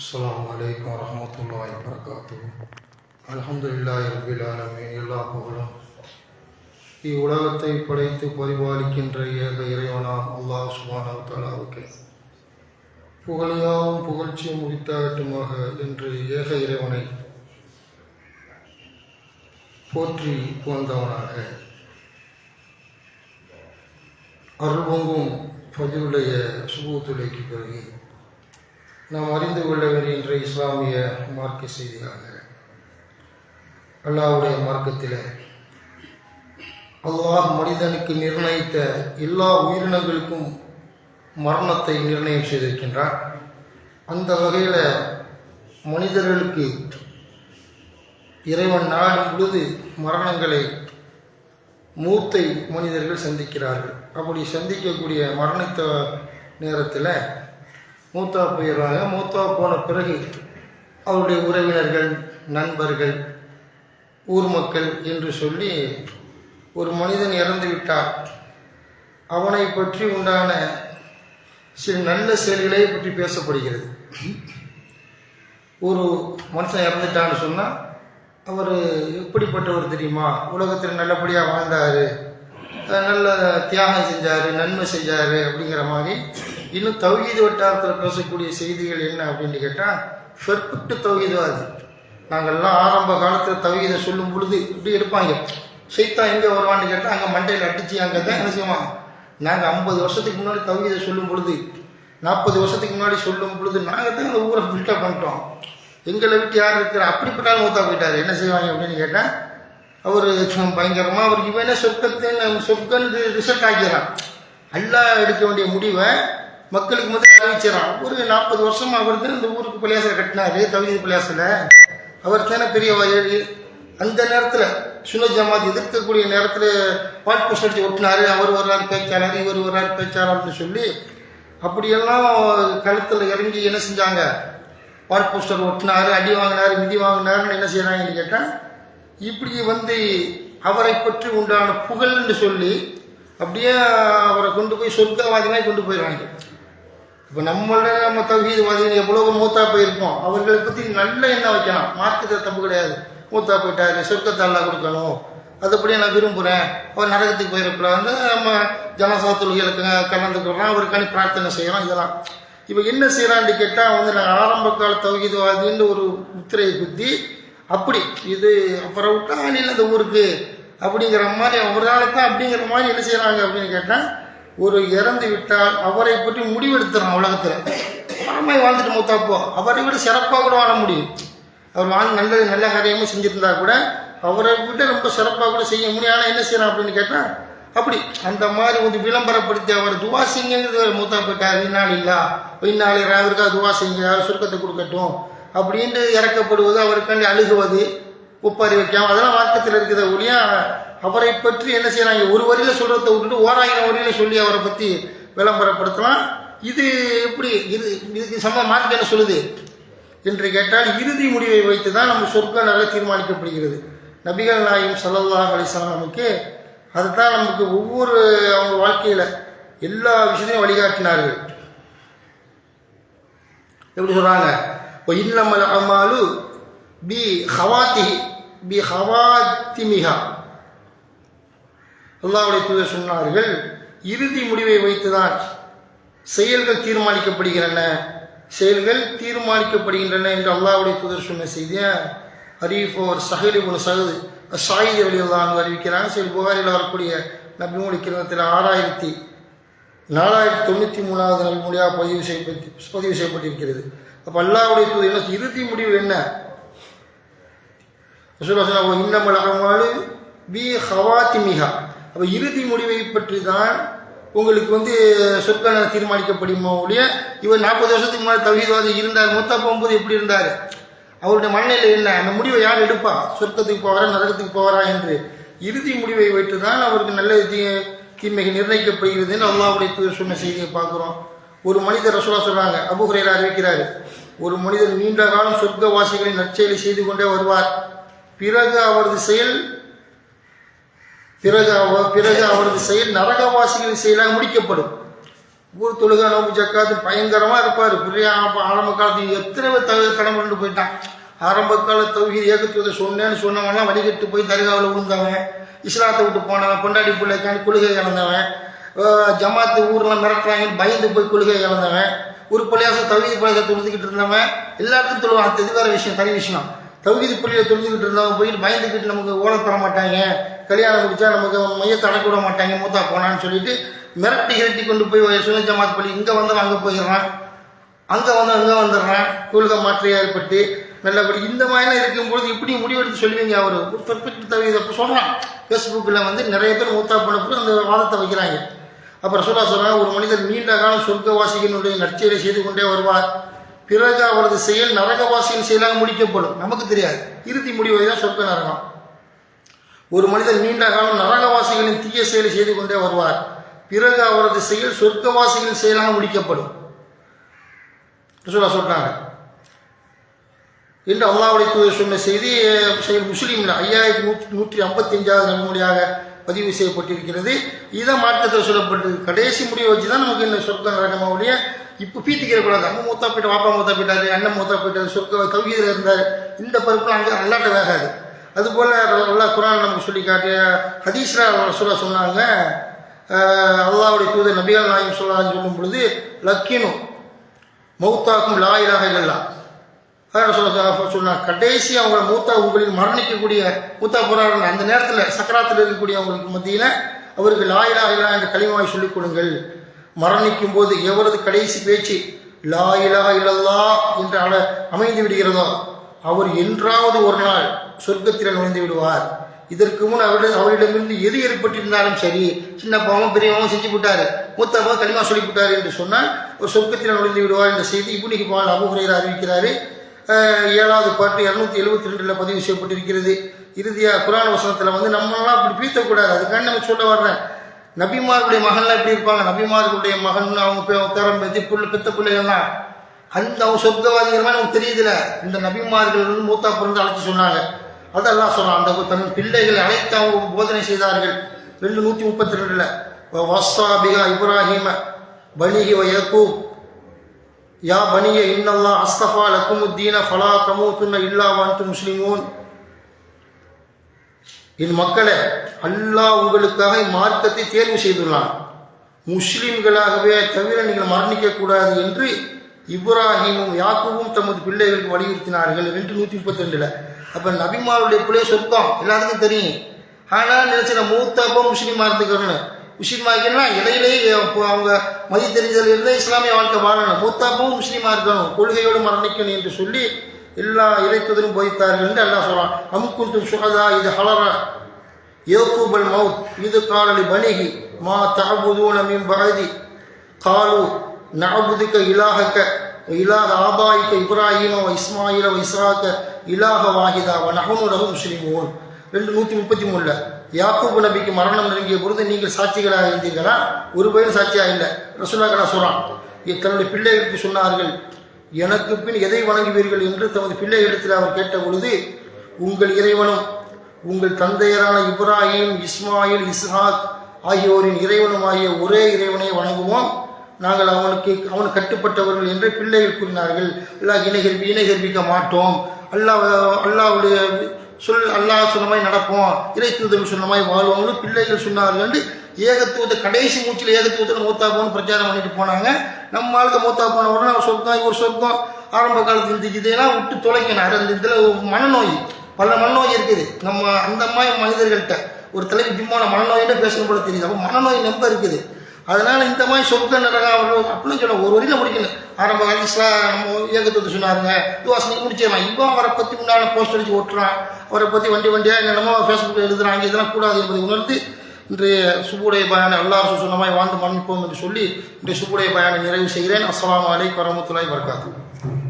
அஸ்ஸலாமு அலைக்கும் வரஹ்மத்துல்லாஹி வபரகாத்துஹு. அல்ஹம்துலில்லாஹி ரப்பில் ஆலமீன். எல்லா புகழும் இவ்வுலகத்தை படைத்து பரிபாலிக்கின்ற ஏக இறைவனாம் அல்லாஹ் சுப்ஹானஹு வ தஆலாவுக்கு புகழியாவும் புகழ்ச்சியும் உரித்தாகட்டுமாக என்று ஏக இறைவனை போற்றி புகழ்ந்தவனாக அருள் பொங்கும் பதிவுடைய சுபூத்துலைக்கு பிறகு நாம் அறிந்து கொள்ள வேண்டிய இஸ்லாமிய மார்க்க செய்தியாக அல்லாஹ்வுடைய மார்க்கத்தில் அல்லாஹ் மனிதனுக்கு நிர்ணயித்த எல்லா உயிரினங்களுக்கும் மரணத்தை நிர்ணயம் செய்திருக்கின்றார். அந்த வகையில் மனிதர்களுக்கு இறைவன் நாடும் பொழுது மரணங்களை மூத்தை மனிதர்கள் சந்திக்கிறார்கள். அப்படி சந்திக்கக்கூடிய மரணித்த நேரத்தில் மூத்தா போயிடுறாங்க. மூத்தா போன பிறகு அவருடைய உறவினர்கள், நண்பர்கள், ஊர் மக்கள் என்று சொல்லி ஒரு மனிதன் இறந்து விட்டார், அவனை பற்றி உண்டான சில நல்ல செயல்களை பற்றி பேசப்படுகிறது. ஒரு மனுஷன் இறந்துட்டான்னு சொன்னால் அவர் எப்படிப்பட்டவர் தெரியுமா, உலகத்தில் நல்லபடியாக வாழ்ந்தார், நல்ல தியாகம் செஞ்சார், நன்மை செஞ்சார் அப்படிங்கிற மாதிரி இன்னும் தௌஹீது வட்டாரத்தில் பேசக்கூடிய செய்திகள் என்ன அப்படின்னு கேட்டால் பெர்ஃபெக்ட் தௌஹீதுவாதி. நாங்கள்லாம் ஆரம்ப காலத்தில் தௌஹீதை சொல்லும் பொழுது இப்படி எடுப்பாங்க, ஷைத்தான் எங்கே வருவான்னு கேட்டால் அங்கே மண்டையில் அடித்து அங்கே தான் என்ன செய்வோம். நாங்கள் 50 வருஷத்துக்கு முன்னாடி தௌஹீதை சொல்லும் பொழுது, 40 வருஷத்துக்கு முன்னாடி சொல்லும் பொழுது நாங்கள் தான் அந்த ஊரை பில்டப் பண்ணிட்டோம், எங்களை விட்டு யார் இருக்கிற அப்படிப்பட்டாலும் மூத்தா போயிட்டார், என்ன செய்வாங்க அப்படின்னு கேட்டால் அவர் பயங்கரமாக அவருக்கு இவனே சொர்க்கன்னு ரிசல்ட் ஆக்கிறான். அல்லாஹ் எடுக்க வேண்டிய முடிவை மக்களுக்கு முதல் அறிவிச்சிடறான். ஒரு 40 வருஷமாக அவர் தான் இந்த ஊருக்கு பள்ளியாசலை கட்டினார், தௌஹீது பள்ளியாசலை. அவர் தானே பெரிய அந்த நேரத்தில் சுன்னத் ஜமாத் எதிர்க்கக்கூடிய நேரத்தில் பாட் போஸ்ட் அடிச்சு ஒட்டினார், அவர் வர்றாரு பேச்சாளர், இவர் வர்றாரு பேச்சாளர்னு சொல்லி அப்படியெல்லாம் களத்தில் இறங்கி என்ன செஞ்சாங்க, பாட் போஸ்டர் ஒட்டினார், அடி வாங்கினார், மிதி வாங்கினார்னு என்ன செய்கிறாங்கன்னு கேட்டால் இப்படி அவரை பற்றி உண்டான புகழ்ன்னு சொல்லி அப்படியே அவரை கொண்டு போய் சொர்க்கவாதினாய் கொண்டு போயிடுவாங்க. இப்போ நம்ம தௌஹீதுவாதிகள் எவ்வளோ மூத்தா போயிருக்கோம், அவர்களை பற்றி நல்ல எண்ணம் வைக்கலாம், மார்க்கத்தை தப்பு கிடையாது. மூத்தா போயிட்டாரு, சொர்க்கத்தை அல்லாஹ் கொடுக்கணும், அதுபடியே நான் விரும்புகிறேன், அவர் நரகத்துக்கு போயிருக்கூடாது, நம்ம ஜனசா தொழுகைகளுக்கு கலந்துக்கிறோம், அவருக்கான பிரார்த்தனை செய்கிறோம். இதெல்லாம் இப்போ என்ன செய்கிறான்னு கேட்டால் நாங்கள் ஆரம்ப கால தௌஹீதுவாதின்னு ஒரு முத்திரையை குத்தி அப்படி இது அப்புறம் விட்டா அணியில் அந்த ஊருக்கு அப்படிங்கிற மாதிரி அவரால் தான் அப்படிங்கிற மாதிரி என்ன செய்கிறாங்க அப்படின்னு கேட்டால், ஒரு இறந்து விட்டால் அவரை பற்றி முடிவெடுத்துறான். உலகத்தில் மரமாய் வாழ்ந்துட்டு மூத்தாப்போ அவரை விட சிறப்பாக கூட வாழ முடியும். அவர் வாழ்ந்து நல்ல காரியமும் செஞ்சுருந்தா கூட அவரை விட ரொம்ப சிறப்பாக கூட செய்ய முடியும். ஆனால் என்ன செய்யறான் அப்படின்னு கேட்டால் அப்படி அந்த மாதிரி விளம்பரப்படுத்தி அவர் துவா செய்யுங்கிறது மூத்தா போயிட்டார், இந்நாள் இல்லா இந்நாள் அவருக்காக துவா செய்யுங்க, சுருக்கத்தை கொடுக்கட்டும் அப்படின்ட்டு இறக்கப்படுவது, அவருக்காண்டி அழுகுவது, ஒப்பாரி வைக்காம அதெல்லாம் மார்க்கத்தில் இருக்கிறத ஒழியா அவரை பற்றி என்ன செய்யறாங்க, ஒரு வரியில சொல்றதை விட்டுட்டு 1000 வரியில சொல்லி அவரை பற்றி விளம்பரப்படுத்தலாம். இது எப்படி இதுக்கு சம மார்க்கம் என்ன சொல்லுது என்று கேட்டால் இறுதி முடிவை வைத்து தான் நம்ம சொர்க்க நரகம் தீர்மானிக்கப்படுகிறது. நபிகள் நாயகம் ஸல்லல்லாஹு அலைஹி வஸல்லமுக்கு அதுதான் நமக்கு ஒவ்வொரு அவங்க வாழ்க்கையில் எல்லா விஷயத்தையும் வழிகாட்டினார்கள். எப்படி சொல்றாங்க, இப்போ இன்னமல் அமாலு பி ஹவாத்திமிஹா, அல்லாஹ்வுடைய தூதர் சொன்னார்கள், இறுதி முடிவை வைத்துதான் செயல்கள் தீர்மானிக்கப்படுகின்றன என்று அல்லாஹ்வுடைய தூதர் சொன்ன செய்தியை அறிவிப்பவர் சஹீல் இப்னு சஅத் அஸ்-ஸாயிதி ரலியல்லாஹு அன்ஹு அறிவிக்கிறாங்க. சரி, புகாரில் வரக்கூடிய நபிமொழி கிரந்தத்தில் 6493வது நபிமொழியாக பதிவு செய்யப்பட்டிருக்கிறது. அப்போ அல்லாஹ்வுடைய தூதர் இறுதி முடிவு என்ன, இன்னமல் அமாலு பி ஹவாத்திமிஹா, அப்போ இறுதி முடிவை பற்றி தான் உங்களுக்கு சொற்கான தீர்மானிக்கப்படுமோ ஒழிய இவர் 40 வருஷத்துக்கு முன்னாடி தௌஹீத்வாதி இருந்தார், மூத்தா போகும்போது எப்படி இருந்தார், அவருடைய மனநிலை என்ன, அந்த முடிவை யார் எடுப்பா, சொர்க்கத்துக்கு போவாரா நரகத்துக்கு போவாரா என்று இறுதி முடிவை வைத்து தான் அவருக்கு நல்ல தீமைகள் நிர்ணயிக்கப்படுகிறது என்று அல்லாஹ்வுடைய தூதர் சொன்ன செய்தியை பார்க்குறோம். ஒரு மனிதர் ரசூலுல்லாஹ் சொல்றாங்க, அபூ ஹுரைரா அறிவிக்கிறார், ஒரு மனிதர் நீண்ட காலம் சொர்க்கவாசிகளின் நற்செயலை செய்து கொண்டே வருவார், பிறகு அவரது செயல் நரகவாசிகளின் செயலாக முடிக்கப்படும். ஊர் தொழுகை நோம்பு ஜக்காத்து பயங்கரமாக இருப்பார். பெரிய ஆரம்ப காலத்தில் எத்தனை பேர் தலைமுறை போயிட்டான். ஆரம்ப கால தௌஹீத் ஏகத்துவத்தை சொன்னேன்னு சொன்னவன்லாம் வடிகட்டு போய் தர்காவில் விழுந்தவன், இஸ்லாத்தை விட்டு போனவன், பொண்டாடி பிள்ளைக்காண்டி கொள்கை இழந்தவன், ஜமாத்து ஊர்லாம் மிரட்டுறாங்கன்னு பயந்து போய் கொள்கை இழந்தவன், ஒரு பள்ளியாசம் தௌஹீத் பள்ளியை தொழுதுகிட்டு இருந்தவன், எல்லாத்துக்கும் தொழுவான். அது வேற விஷயம், தனி விஷயம். தௌஹீத் பள்ளியை தொழுதுகிட்டு இருந்தவன் போயிட்டு பயந்துக்கிட்டு நமக்கு ஓலை தர மாட்டாங்க, கல்யாணம் முடிச்சா நமக்கு மையத்தை அடக்க விட மாட்டாங்க மூத்தா போனான்னு சொல்லிட்டு மிரட்டி கொண்டு போய் சுன்ன ஜமாத் பள்ளி இங்கே வந்தவன் அங்கே போயிடுறான், அங்கே வந்து அங்கே வந்துடுறான். கொள்கை மாற்றம் ஏற்பட்டு நல்லபடி இந்த மாதிரிலாம் இருக்கும்பொழுது இப்படி முடிவெடுத்து சொல்லுவீங்க. அவர் ஒரு பெர்ஃபெக்ட் தவிர இப்போ சொல்கிறான். ஃபேஸ்புக்கில் வந்து நிறைய பேர் மூத்தா போனப்போ அந்த வாதத்தை வைக்கிறாங்க. அப்புறம் சொல்கிறாங்க, ஒரு மனிதர் நீண்ட காலம் சொர்க்கவாசிகளுடைய நற்செயலை செய்து கொண்டே வருவார், பிறகு அவரது செயல் நரகவாசியின் செயலாக முடிக்கப்படும். நமக்கு தெரியாது, இறுதி முடிவை தான் சொர்க்க நரகம். ஒரு மனிதர் நீண்ட காலம் நரகவாசிகளின் தீய செயலை செய்து கொண்டே வருவார், பிறகு அவரது செயல் சொர்க்கவாசிகளின் செயலாக முடிக்கப்படும் சொல்றாங்க என்று அல்லாஹ்வுடைய தூதர் சொன்ன செய்தி முஸ்லீமில் 5155வது நன்மொழியாக பதிவு செய்யப்பட்டிருக்கிறது. இதை மாற்றத்தில் சொல்லப்பட்டு கடைசி முடிவை வச்சு தான் நமக்கு இந்த சொர்க்க நரகமாவுடைய இப்போ பீத்திக்கிறக்கூடாது. அம்மா மூத்தா போயிட்டு, வாப்பா மூத்தா போயிட்டாரு, அண்ணன் மூத்தா போயிட்டாரு, சொர்க்க தௌஹீதில் இருந்தார், இந்த பருப்புலாம் அங்கே அல்லாட்ட வேகாது. அதுபோல் அல்லாஹ் குர்ஆன் நமக்கு சொல்லி காட்டிய ஹதீஸ்ல சொன்னாங்க, அல்லாஹ்வுடைய தூதர் நபிகள் நாயகம் ஸல்லல்லாஹு சொல்லும் பொழுது லக்கினு மௌத்தாக்கும் லா இலாஹா இல்லல்லாஹ் சொன்னாங்க. கடைசி அவங்க மூத்தா உங்களில் மரணிக்கக்கூடிய மூத்தா போறார்கள் அந்த நேரத்தில் சக்கராத்தில் இருக்கக்கூடிய அவங்களுக்கு மத்தியில் அவருக்கு லா இலாஹா இல்லல்லாஹ் என்ற கலிமாவை சொல்லிக் கொடுங்கள். மரணிக்கும் போது எவரது கடைசி பேச்சு லா இலாஹா இல்லல்லாஹ் என்று அமைந்து விடுகிறதோ அவர் என்றாவது ஒரு நாள் சொர்க்கத்தில் நுழைந்து விடுவார். இதற்கு முன் அவரிடமிருந்து எது ஏற்பட்டிருந்தாலும் சரி, சின்ன பாவம் பெரியவங்க செஞ்சு விட்டாரு, மூத்தவங்க களிமா சொல்லி விட்டாரு என்று சொன்னால் ஒரு சொர்க்கத்தில் நுழைந்து விடுவார் என்ற செய்தி இப்னு ஹிப்பான் அபூ ஹுரைரா அறிவிக்கிறாரு. 7வது பாட்டு 272 பதிவு செய்யப்பட்டிருக்கிறது. இறுதியாக குர்ஆன் வசனத்தில் வந்து நம்மளாம் அப்படி பீத்தக்கூடாது. அதுக்காண்டி நம்ம சொல்ல வர்றேன், நபிமார்களுடைய மகன்லாம் எப்படி இருப்பாங்க, நபிமார்களுடைய மகன் அவங்க பேரம் பேத்தி பெத்த பிள்ளைகள்லாம் அந்த அவங்க சொர்க்கவாதிகள் மாதிரி நமக்கு தெரியுதுல. இந்த நபிமார்கள் வந்து மூத்தா பிறந்து அழைச்சி சொன்னாங்க. அதெல்லாம் சொல்கிறான், அந்த தன் பிள்ளைகளை அழைத்து அவங்க போதனை செய்தார்கள். 232 வஸ்ஸாபிகா இப்ராஹிம பனிஹி வ யக்கூப் யா பனிய இன்னல்லாஹ் அஸ்தஃபா லக்குமுத்தீன ஃபலா தமூதுன்ன இல்லா வ அன்தும் முஸ்லிமூன். என் மக்களே, அல்லாஹ் உங்களுக்காக மார்க்கத்தை தேர்வு செய்துள்ளான், முஸ்லிம்களாகவே தவிர நீங்கள் மரணிக்கக்கூடாது என்று இப்ராஹிமும் யாக்கூபும் தமது பிள்ளைகளுக்கு வலியுறுத்தினார்கள். 232. அப்போ நபிமாருடைய பிள்ளை சொர்க்கம் எல்லாத்துக்கும் தெரியும். ஆனால் நினைச்ச மூத்தப்போ முஸ்லீமாக இருந்துக்கணும்னு, முஸ்லீமாக்கினா இடையிலேயே அவங்க மதி தெரிஞ்சதில் இருந்தால் இஸ்லாமிய வாழ்க்கை வாழணும், மூத்தாப்பவும் முஸ்லீமாக இருக்கணும், கொள்கையோடு மரணிக்கணும் என்று சொல்லி எல்லா இறைத்துதரும் போதித்தார்கள் என்று அல்லாஹ் சொல்றான். அம்குந்தும் சுகதா இது ஹலரா யக்கூபல் மவுத் இது காலலி பனிஹி மா தஅபுதூன மின் பஅதி காலு நஅபுதுக இலாஹக இலாஹ ஆபாயிக இப்ராஹிம வ இஸ்மாயில வ இஸ்ஹாக இலாஹ வாஹிதா வ நஹ்னு லஹு முஸ்லிமூன். 233 யாக்கூப் நபிக்கு மரணம் நெருங்கிய பொழுது நீங்கள் சாட்சிகளாக இருந்தீர்களா? ஒரு பேரும் சாட்சியாக இல்லை. ரசூலுல்லாஹ் சொல்றான், தன்னுடைய பிள்ளைகளுக்கு சொன்னார்கள், எனக்கு பின் எதை வணங்குவீர்கள் என்று தமது பிள்ளைகளிடத்தில் அவர் கேட்ட பொழுது, உங்கள் இறைவனும் உங்கள் தந்தையரான இப்ராஹிம் இஸ்மாயில் இஸ்ஹாக் ஆகியோரின் இறைவனும் ஆகிய ஒரே இறைவனை வணங்குவோம், நாங்கள் அவனுக்கு கட்டுப்பட்டவர்கள் என்று பிள்ளைகள் கூறினார்கள். அல்லாஹ் இணை கற்பிக்க மாட்டோம், அல்லாஹ்வுடைய அல்லாஹ் சொன்ன மாதிரி நடப்போம், இறை தூதர்கள் சொன்ன மாதிரி வாழ்வோம்னு பிள்ளைகள் சொன்னார்கள் என்று ஏகத்துவத்தை கடைசி மூச்சில் ஏகத்துவத்தில் மூத்தா போன்னு பிரச்சாரம் பண்ணிட்டு போனாங்க. நம்ம ஆளுக்கு மூத்தா போன உடனே அவர் சொர்க்கம் இவர் சொர்க்கம் ஆரம்ப காலத்தில் இதெல்லாம் விட்டு தொலைக்கணும். அந்த இதில் மனநோய், பல மனநோய் இருக்குது நம்ம அந்த மாதிரி மனிதர்கள்ட்ட. ஒரு தலைவி ஜிம்மான மனநோயிட்ட பேசணும் போல தெரியுது. அப்போ மனநோய் நம்ப இருக்குது. அதனால் இந்த மாதிரி சொர்க்க நரகம் அப்படின்னு சொல்ல ஒரு வரியில் முடிக்கணும். ஆரம்ப காலத்தில் நம்ம ஏகத்துவத்தை சொன்னாருங்க, துவாசனைக்கு முடிச்சிடலாம். இப்போ அவரை பற்றி உண்டான போஸ்ட் அடித்து ஓட்டுறான், அவரை பற்றி வண்டியாக என்னென்னமோ ஃபேஸ்புக்கில் எழுதுறாங்க. இதெல்லாம் கூடாது என்பதை உணர்ந்து இன்றைய சுபுடைய பயானை அல்லாஹ் சொன்ன மாதிரி வாழ்ந்து மன்னிப்போம் என்று சொல்லி இன்றைய சுபுடைய பயானை நிறைவு செய்கிறேன். அஸ்ஸலாமு அலைக்கும் வரஹ்மத்துல்லாஹி வபரகாத்துஹு.